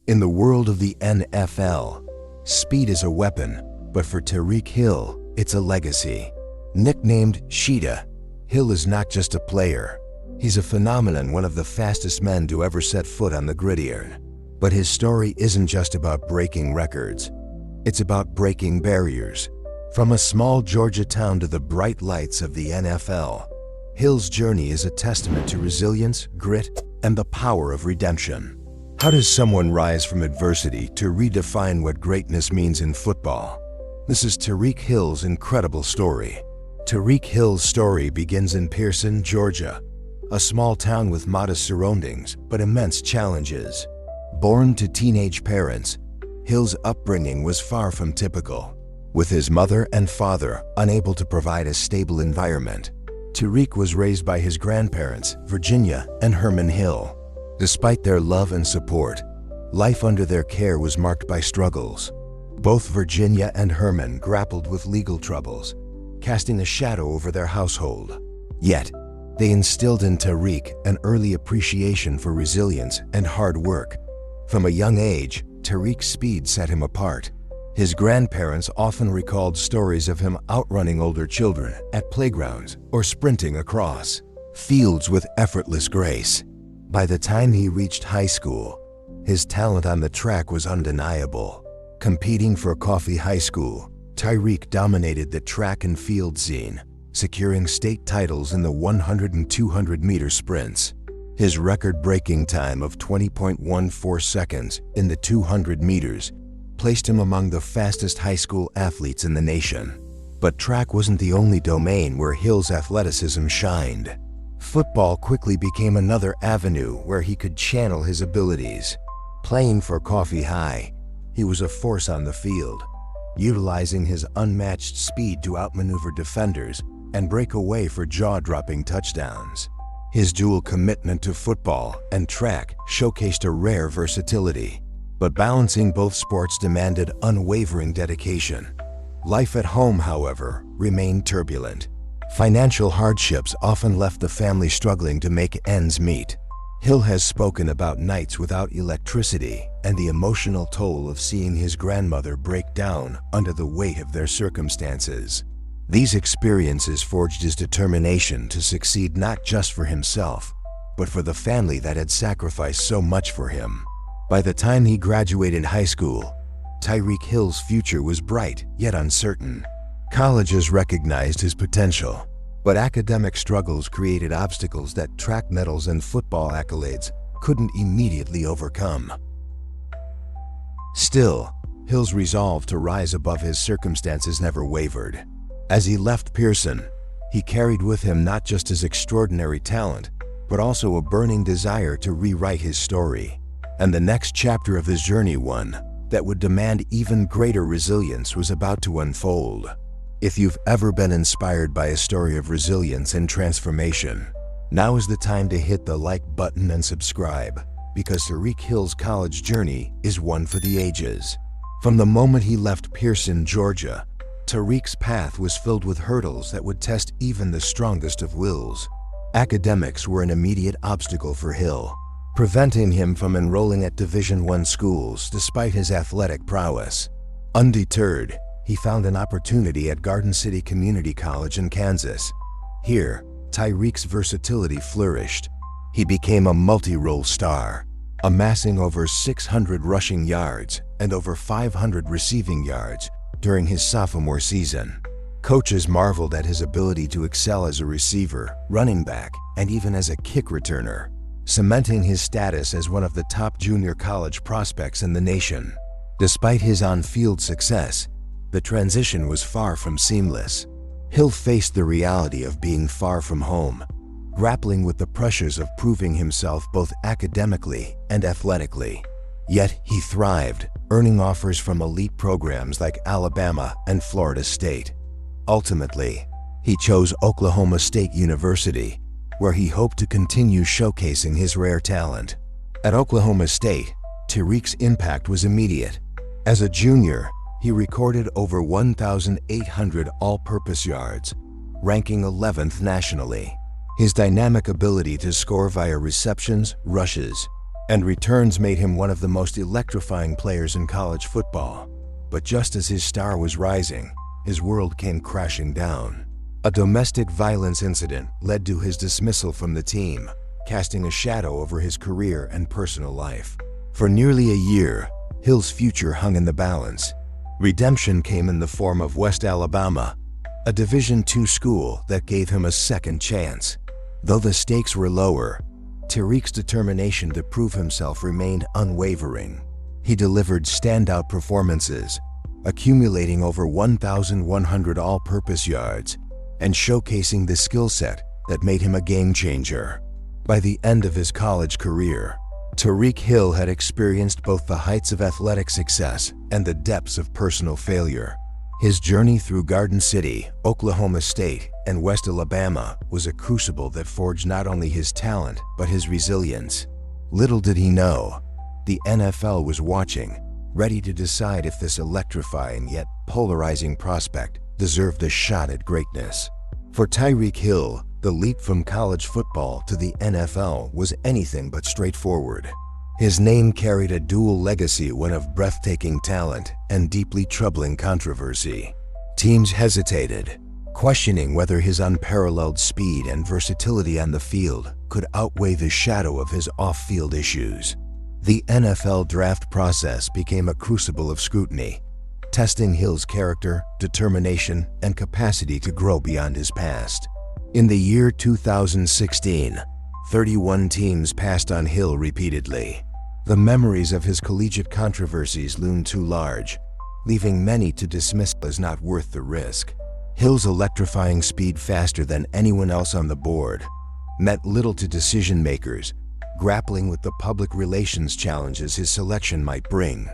In the world of the NFL, speed is a weapon, but for Tyreek Hill, it's a legacy. Nicknamed Cheetah, Hill is not just a player. He's a phenomenon, one of the fastest men to ever set foot on the gridiron. But his story isn't just about breaking records. It's about breaking barriers. From a small Georgia town to the bright lights of the NFL, Hill's journey is a testament to resilience, grit, and the power of redemption. How does someone rise from adversity to redefine what greatness means in football? This is Tyreek Hill's incredible story. Tyreek Hill's story begins in Pearson, Georgia, a small town with modest surroundings but immense challenges. Born to teenage parents, Hill's upbringing was far from typical. With his mother and father unable to provide a stable environment, Tyreek was raised by his grandparents, Virginia and Herman Hill. Despite their love and support, life under their care was marked by struggles. Both Virginia and Herman grappled with legal troubles, casting a shadow over their household. Yet, they instilled in Tyreek an early appreciation for resilience and hard work. From a young age, Tyreek's speed set him apart. His grandparents often recalled stories of him outrunning older children at playgrounds or sprinting across fields with effortless grace. By the time he reached high school, his talent on the track was undeniable. Competing for Coffee High School, Tyreek dominated the track and field scene, securing state titles in the 100 and 200-meter sprints. His record-breaking time of 20.14 seconds in the 200 meters placed him among the fastest high school athletes in the nation. But track wasn't the only domain where Hill's athleticism shined. Football quickly became another avenue where he could channel his abilities. Playing for Coffee High, he was a force on the field, utilizing his unmatched speed to outmaneuver defenders and break away for jaw-dropping touchdowns. His dual commitment to football and track showcased a rare versatility, but balancing both sports demanded unwavering dedication. Life at home, however, remained turbulent. Financial hardships often left the family struggling to make ends meet. Hill has spoken about nights without electricity and the emotional toll of seeing his grandmother break down under the weight of their circumstances. These experiences forged his determination to succeed not just for himself, but for the family that had sacrificed so much for him. By the time he graduated high school, Tyreek Hill's future was bright yet uncertain. Colleges recognized his potential, but academic struggles created obstacles that track medals and football accolades couldn't immediately overcome. Still, Hill's resolve to rise above his circumstances never wavered. As he left Pearson, he carried with him not just his extraordinary talent, but also a burning desire to rewrite his story. And the next chapter of his journey, one that would demand even greater resilience, was about to unfold. If you've ever been inspired by a story of resilience and transformation, now is the time to hit the like button and subscribe, because Tyreek Hill's college journey is one for the ages. From the moment he left Pearson, Georgia, Tyreek's path was filled with hurdles that would test even the strongest of wills. Academics were an immediate obstacle for Hill, preventing him from enrolling at Division I schools despite his athletic prowess. Undeterred, he found an opportunity at Garden City Community College in Kansas. Here, Tyreek's versatility flourished. He became a multi-role star, amassing over 600 rushing yards and over 500 receiving yards during his sophomore season. Coaches marveled at his ability to excel as a receiver, running back, and even as a kick returner, cementing his status as one of the top junior college prospects in the nation. Despite his on-field success, the transition was far from seamless. Hill faced the reality of being far from home, grappling with the pressures of proving himself both academically and athletically. Yet he thrived, earning offers from elite programs like Alabama and Florida State. Ultimately, he chose Oklahoma State University, where he hoped to continue showcasing his rare talent. At Oklahoma State, Tyreek's impact was immediate. As a junior, he recorded over 1,800 all-purpose yards, ranking 11th nationally. His dynamic ability to score via receptions, rushes, and returns made him one of the most electrifying players in college football. But just as his star was rising, his world came crashing down. A domestic violence incident led to his dismissal from the team, casting a shadow over his career and personal life. For nearly a year, Hill's future hung in the balance. Redemption came in the form of West Alabama, a Division II school that gave him a second chance. Though the stakes were lower, Tyreek's determination to prove himself remained unwavering. He delivered standout performances, accumulating over 1,100 all-purpose yards and showcasing the skill set that made him a game changer. By the end of his college career, Tyreek Hill had experienced both the heights of athletic success and the depths of personal failure. His journey through Garden City, Oklahoma State, and West Alabama was a crucible that forged not only his talent but his resilience. Little did he know, the NFL was watching, ready to decide if this electrifying yet polarizing prospect deserved a shot at greatness. For Tyreek Hill, the leap from college football to the NFL was anything but straightforward. His name carried a dual legacy, one of breathtaking talent and deeply troubling controversy. Teams hesitated, questioning whether his unparalleled speed and versatility on the field could outweigh the shadow of his off-field issues. The NFL draft process became a crucible of scrutiny, testing Hill's character, determination, and capacity to grow beyond his past. In the year 2016, 31 teams passed on Hill repeatedly. The memories of his collegiate controversies loomed too large, leaving many to dismiss as not worth the risk. Hill's electrifying speed, faster than anyone else on the board, meant little to decision-makers, grappling with the public relations challenges his selection might bring.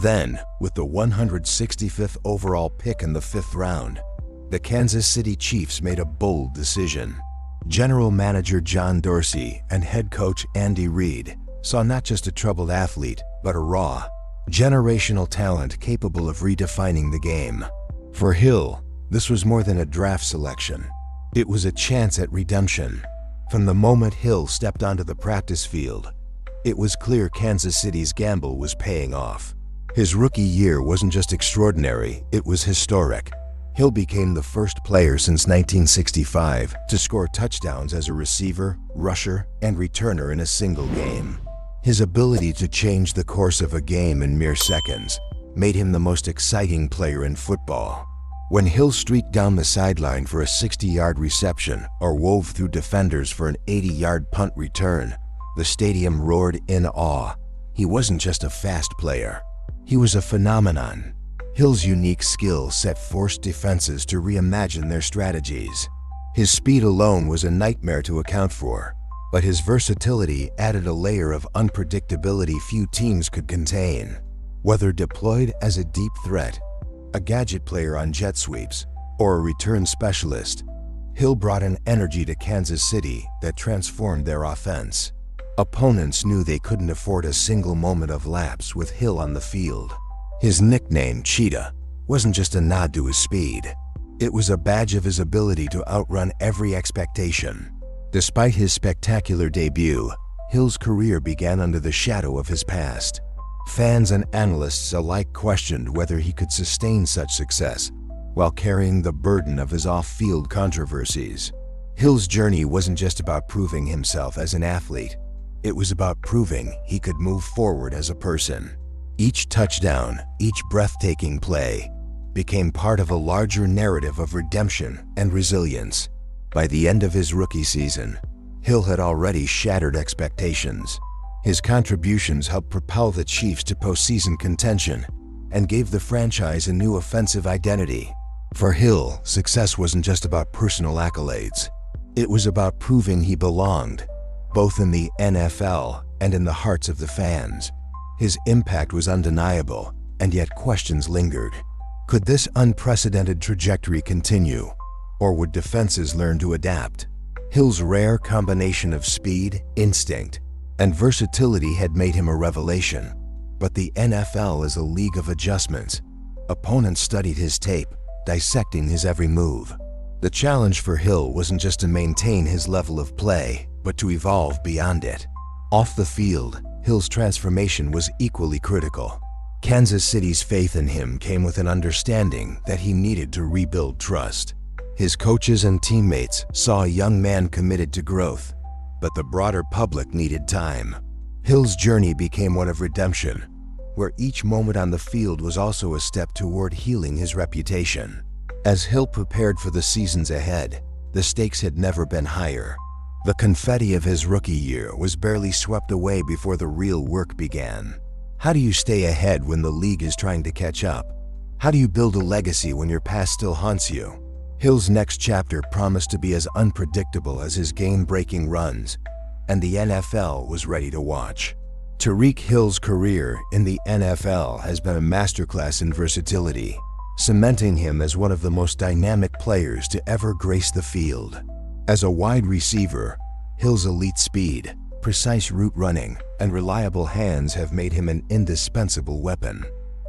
Then, with the 165th overall pick in the 5th round, the Kansas City Chiefs made a bold decision. General Manager John Dorsey and head coach Andy Reid saw not just a troubled athlete, but a raw, generational talent capable of redefining the game. For Hill, this was more than a draft selection. It was a chance at redemption. From the moment Hill stepped onto the practice field, it was clear Kansas City's gamble was paying off. His rookie year wasn't just extraordinary, it was historic. Hill became the first player since 1965 to score touchdowns as a receiver, rusher, and returner in a single game. His ability to change the course of a game in mere seconds made him the most exciting player in football. When Hill streaked down the sideline for a 60-yard reception or wove through defenders for an 80-yard punt return, the stadium roared in awe. He wasn't just a fast player, he was a phenomenon. Hill's unique skill set forced defenses to reimagine their strategies. His speed alone was a nightmare to account for, but his versatility added a layer of unpredictability few teams could contain. Whether deployed as a deep threat, a gadget player on jet sweeps, or a return specialist, Hill brought an energy to Kansas City that transformed their offense. Opponents knew they couldn't afford a single moment of lapse with Hill on the field. His nickname, Cheetah, wasn't just a nod to his speed. It was a badge of his ability to outrun every expectation. Despite his spectacular debut, Hill's career began under the shadow of his past. Fans and analysts alike questioned whether he could sustain such success while carrying the burden of his off-field controversies. Hill's journey wasn't just about proving himself as an athlete. It was about proving he could move forward as a person. Each touchdown, each breathtaking play, became part of a larger narrative of redemption and resilience. By the end of his rookie season, Hill had already shattered expectations. His contributions helped propel the Chiefs to postseason contention and gave the franchise a new offensive identity. For Hill, success wasn't just about personal accolades. It was about proving he belonged, both in the NFL and in the hearts of the fans. His impact was undeniable, and yet questions lingered. Could this unprecedented trajectory continue, or would defenses learn to adapt? Hill's rare combination of speed, instinct, and versatility had made him a revelation. But the NFL is a league of adjustments. Opponents studied his tape, dissecting his every move. The challenge for Hill wasn't just to maintain his level of play, but to evolve beyond it. Off the field, Hill's transformation was equally critical. Kansas City's faith in him came with an understanding that he needed to rebuild trust. His coaches and teammates saw a young man committed to growth, but the broader public needed time. Hill's journey became one of redemption, where each moment on the field was also a step toward healing his reputation. As Hill prepared for the seasons ahead, the stakes had never been higher. The confetti of his rookie year was barely swept away before the real work began. How do you stay ahead when the league is trying to catch up? How do you build a legacy when your past still haunts you? Hill's next chapter promised to be as unpredictable as his game-breaking runs, and the NFL was ready to watch. Tyreek Hill's career in the NFL has been a masterclass in versatility, cementing him as one of the most dynamic players to ever grace the field. As a wide receiver, Hill's elite speed, precise route running, and reliable hands have made him an indispensable weapon.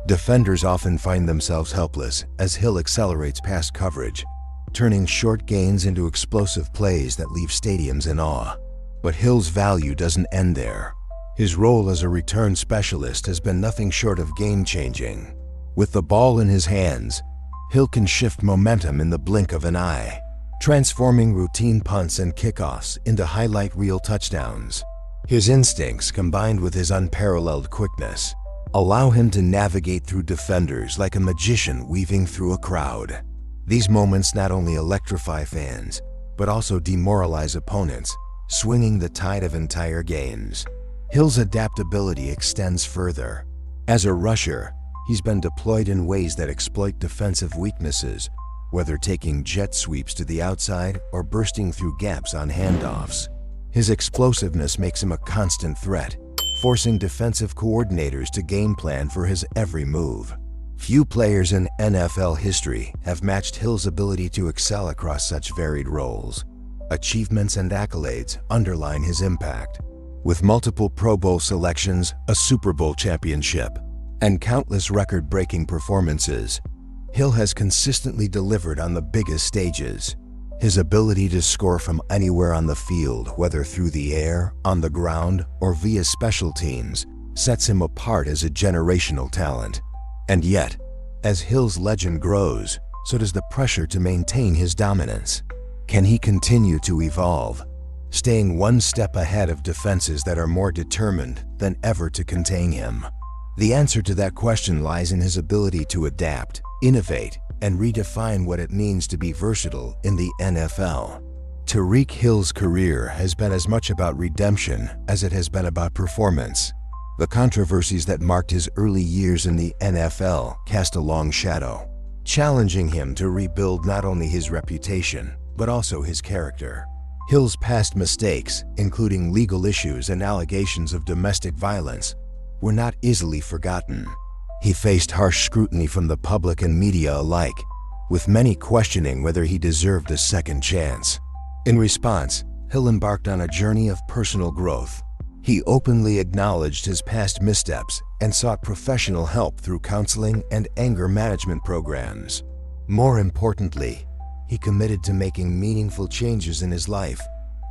Defenders often find themselves helpless as Hill accelerates past coverage, turning short gains into explosive plays that leave stadiums in awe. But Hill's value doesn't end there. His role as a return specialist has been nothing short of game-changing. With the ball in his hands, Hill can shift momentum in the blink of an eye, transforming routine punts and kickoffs into highlight reel touchdowns. His instincts, combined with his unparalleled quickness, allow him to navigate through defenders like a magician weaving through a crowd. These moments not only electrify fans, but also demoralize opponents, swinging the tide of entire games. Hill's adaptability extends further. As a rusher, he's been deployed in ways that exploit defensive weaknesses, whether taking jet sweeps to the outside or bursting through gaps on handoffs. His explosiveness makes him a constant threat, forcing defensive coordinators to game plan for his every move. Few players in NFL history have matched Hill's ability to excel across such varied roles. Achievements and accolades underline his impact. With multiple Pro Bowl selections, a Super Bowl championship, and countless record-breaking performances, Hill has consistently delivered on the biggest stages. His ability to score from anywhere on the field, whether through the air, on the ground, or via special teams, sets him apart as a generational talent. And yet, as Hill's legend grows, so does the pressure to maintain his dominance. Can he continue to evolve, staying one step ahead of defenses that are more determined than ever to contain him? The answer to that question lies in his ability to adapt, innovate, and redefine what it means to be versatile in the NFL. Tyreek Hill's career has been as much about redemption as it has been about performance. The controversies that marked his early years in the NFL cast a long shadow, challenging him to rebuild not only his reputation, but also his character. Hill's past mistakes, including legal issues and allegations of domestic violence, were not easily forgotten. He faced harsh scrutiny from the public and media alike, with many questioning whether he deserved a second chance. In response, Hill embarked on a journey of personal growth. He openly acknowledged his past missteps and sought professional help through counseling and anger management programs. More importantly, he committed to making meaningful changes in his life,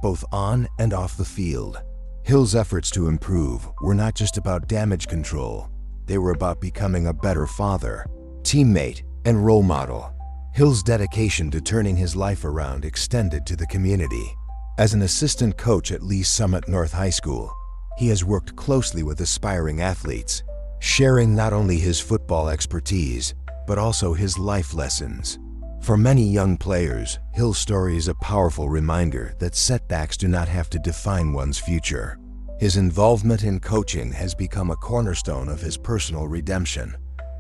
both on and off the field. Hill's efforts to improve were not just about damage control. They were about becoming a better father, teammate, and role model. Hill's dedication to turning his life around extended to the community. As an assistant coach at Lee Summit North High School, he has worked closely with aspiring athletes, sharing not only his football expertise, but also his life lessons. For many young players, Hill's story is a powerful reminder that setbacks do not have to define one's future. His involvement in coaching has become a cornerstone of his personal redemption,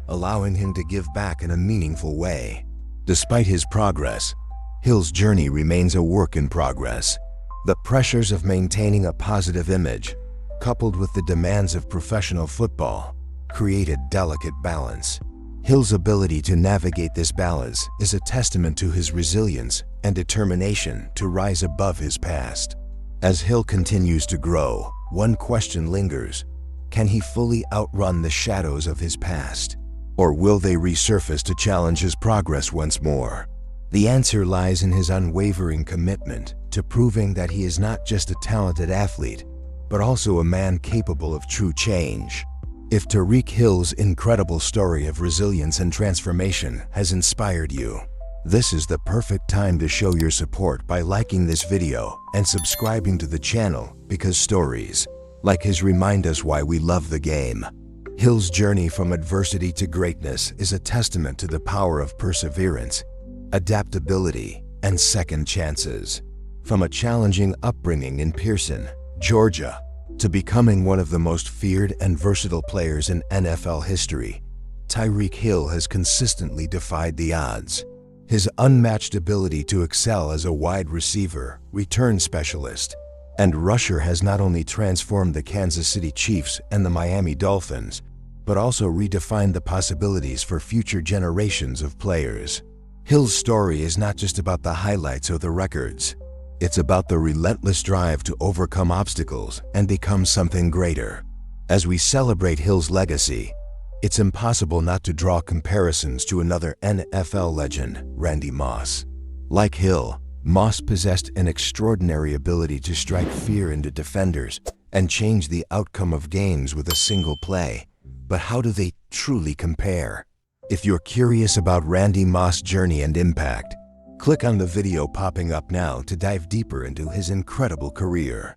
allowing him to give back in a meaningful way. Despite his progress, Hill's journey remains a work in progress. The pressures of maintaining a positive image, coupled with the demands of professional football, create a delicate balance. Hill's ability to navigate this balance is a testament to his resilience and determination to rise above his past. As Hill continues to grow, one question lingers: can he fully outrun the shadows of his past? Or will they resurface to challenge his progress once more? The answer lies in his unwavering commitment to proving that he is not just a talented athlete, but also a man capable of true change. If Tyreek Hill's incredible story of resilience and transformation has inspired you, this is the perfect time to show your support by liking this video and subscribing to the channel, because stories like his remind us why we love the game. Hill's journey from adversity to greatness is a testament to the power of perseverance, adaptability, and second chances. From a challenging upbringing in Pearson, Georgia, to becoming one of the most feared and versatile players in NFL history, Tyreek Hill has consistently defied the odds. His unmatched ability to excel as a wide receiver, return specialist, and rusher has not only transformed the Kansas City Chiefs and the Miami Dolphins, but also redefined the possibilities for future generations of players. Hill's story is not just about the highlights or the records. It's about the relentless drive to overcome obstacles and become something greater. As we celebrate Hill's legacy, it's impossible not to draw comparisons to another NFL legend, Randy Moss. Like Hill, Moss possessed an extraordinary ability to strike fear into defenders and change the outcome of games with a single play. But how do they truly compare? If you're curious about Randy Moss' journey and impact, click on the video popping up now to dive deeper into his incredible career.